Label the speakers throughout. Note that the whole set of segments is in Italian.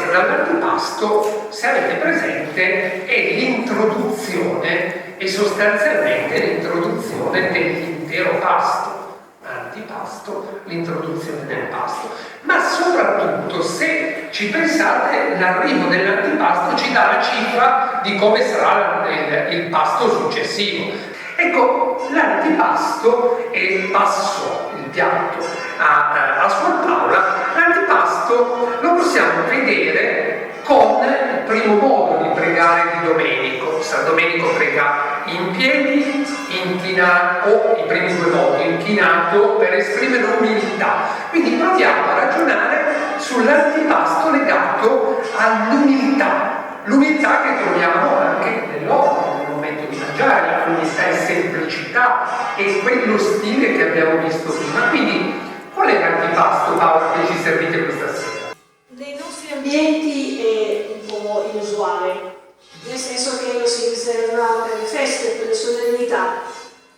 Speaker 1: questo dall'antipasto, se avete presente, è l'introduzione e sostanzialmente l'introduzione dell'intero pasto. Antipasto, l'introduzione del pasto. Ma soprattutto, se ci pensate, l'arrivo dell'antipasto ci dà la cifra di come sarà il pasto successivo. Ecco, l'antipasto e passo il piatto a Suor Paola. L'antipasto lo possiamo vedere con il primo modo di pregare di Domenico. San Domenico prega in piedi, inchinato, o i primi due modi, inchinato per esprimere umiltà. Quindi proviamo a ragionare sull'antipasto legato all'umiltà, l'umiltà che troviamo anche nell'opera, nel momento di mangiare, l'umiltà e semplicità e quello stile che abbiamo visto prima. Quindi qual è l'antipasto, Paola, che ci servite questa sera?
Speaker 2: Nei nostri ambienti è un po' inusuale, nel senso che lo si riserva per le feste, per le solennità,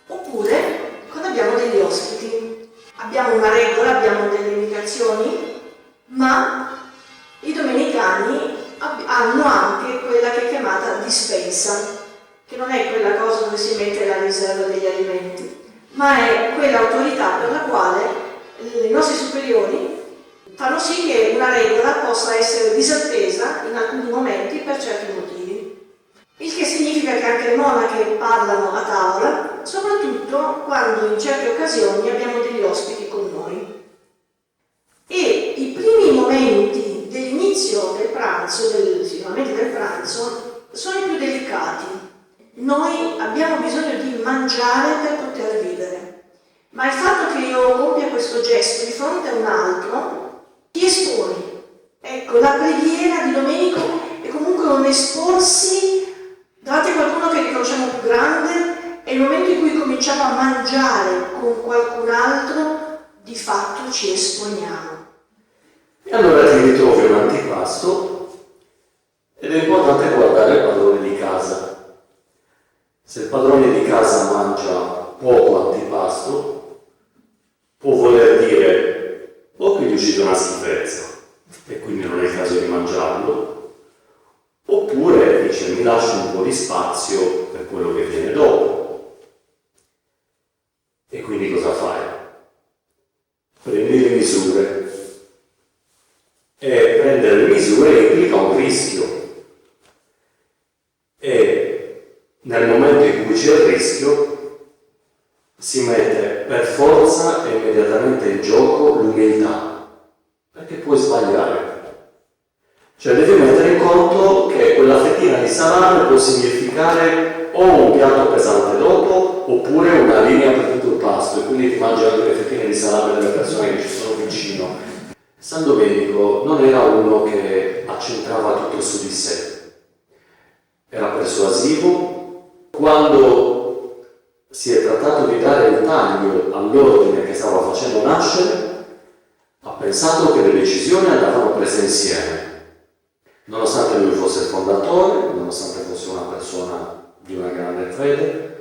Speaker 2: oppure quando abbiamo degli ospiti. Abbiamo una regola, abbiamo delle indicazioni, ma i domenicani hanno anche quella che è chiamata dispensa, che non è quella cosa dove si mette la riserva degli alimenti, ma è quell'autorità per la quale i nostri superiori fanno sì che una regola possa essere disattesa in alcuni momenti per certi motivi. Il che significa che anche le monache parlano a tavola, soprattutto quando in certe occasioni abbiamo degli ospiti con noi. E i primi momenti dell'inizio del pranzo, sicuramente del pranzo, sono i più delicati. Noi abbiamo bisogno di mangiare per poter vivere. Ma il fatto che io compia questo gesto di fronte a un altro ti esponi. Ecco, la preghiera di Domenico è comunque un esporsi davanti a qualcuno che riconosciamo più grande, è il momento in cui cominciamo a mangiare con qualcun altro, di fatto ci esponiamo.
Speaker 3: E allora ti ritrovi un antipasto ed è importante guardare il padrone di casa. Se il padrone di casa mangia poco antipasto, può voler dire o che gli è uscita una schifezza e quindi non è il caso di mangiarlo, oppure dice mi lascio un po' di spazio per quello che viene dopo. E quindi cosa fai? Prendi le misure. E prendere le misure implica un rischio. E nel momento in cui c'è il rischio si mette per forza e immediatamente in gioco l'umiltà, perché puoi sbagliare. Cioè devi mettere in conto che quella fettina di salame può significare o un piatto pesante dopo oppure una linea per tutto il pasto e quindi ti mangi anche le fettine di salame delle persone che ci sono vicino. San Domenico non era uno che accentrava tutto su di sé, era persuasivo. Quando si è trattato di dare il taglio all'ordine che stava facendo nascere, ha pensato che le decisioni andavano prese insieme. Nonostante lui fosse il fondatore, nonostante fosse una persona di una grande fede,